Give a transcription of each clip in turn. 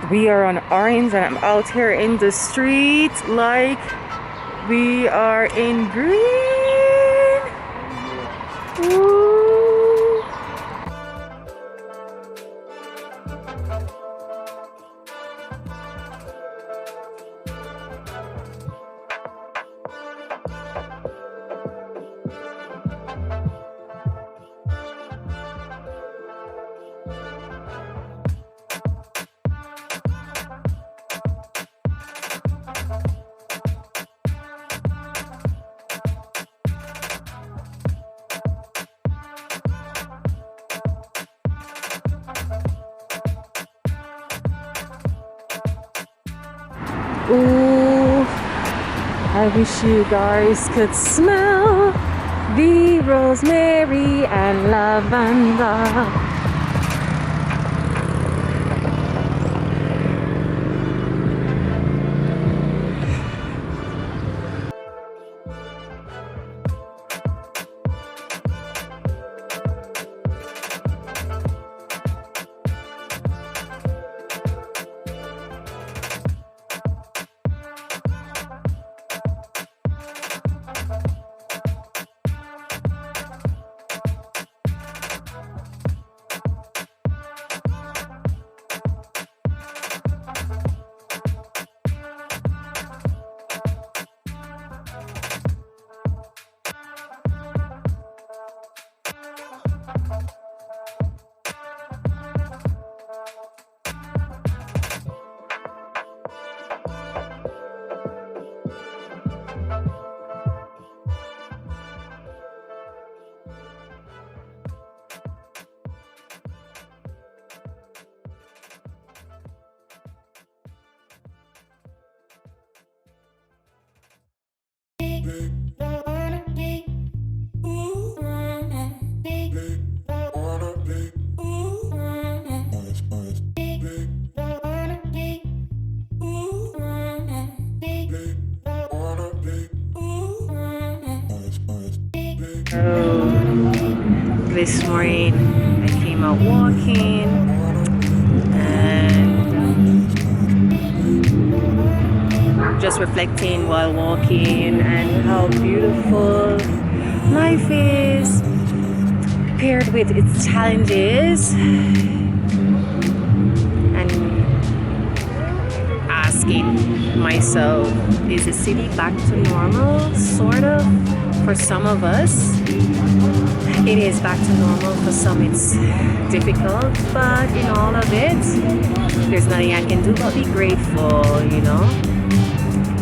We are on Orange and I'm out here in the street like we are in green. Woo. Ooh, I wish you guys could smell the rosemary and lavender. This morning I came out walking and just reflecting while walking and how beautiful life is paired with its challenges, and asking myself, is the city back to normal? Sort of. For some of us it is back to normal, for some it's difficult, but in all of it there's nothing I can do but be grateful, you know.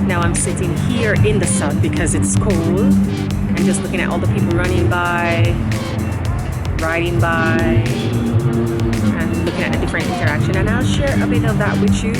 Now I'm sitting here in the sun because it's cold and just looking at all the people running by, riding by, and looking at the different interaction, and I'll share a bit of that with you.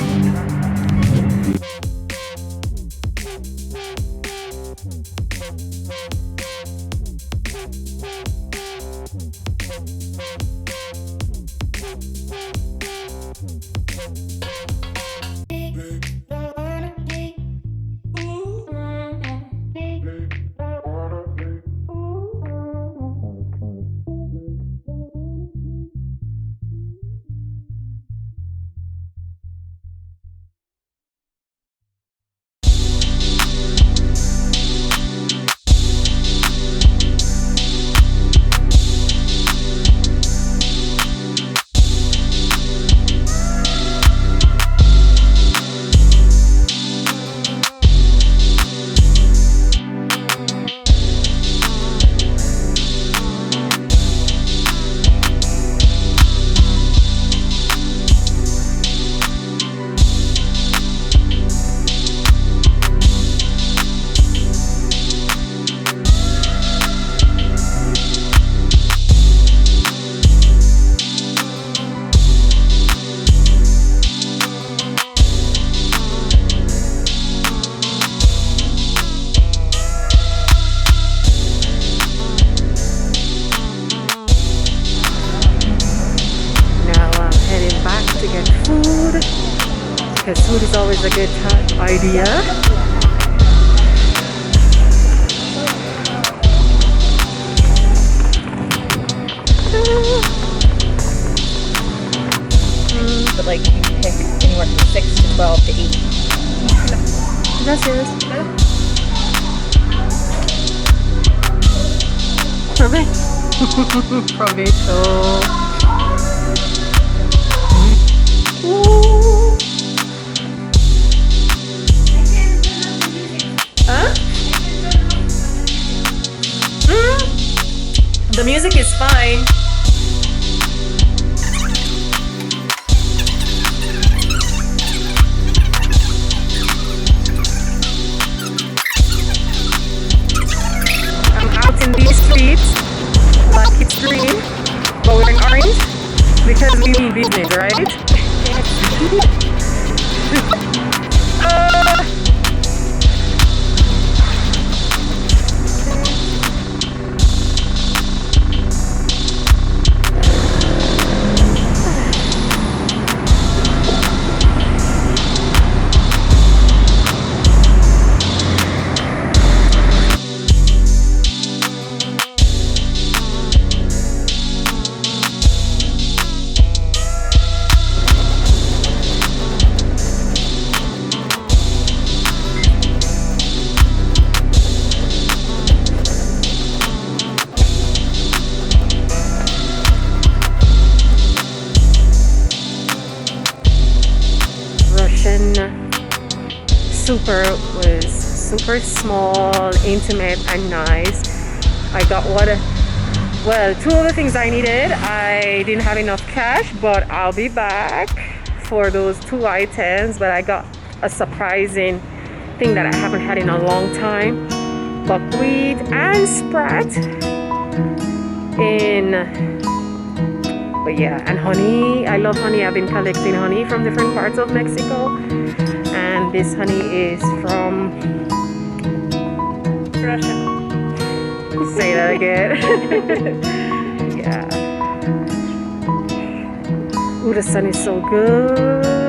Because food is always a good idea. But like you pick anywhere from 6 to 12 to 8. Gracias. Prove. Provecho. Huh? The music is fine. I'm out in these streets, like it's green, but we're in orange because we mean business, right? Russian super was super small, intimate, and nice. I got two of the things I needed. I didn't have enough cash, but I'll be back for those 2 items. But I got a surprising thing that I haven't had in a long time: buckwheat and sprat but yeah, and honey. I love honey. I've been collecting honey from different parts of Mexico, and this honey is from Russia. Say that again. Yeah. Ooh, the sun is so good.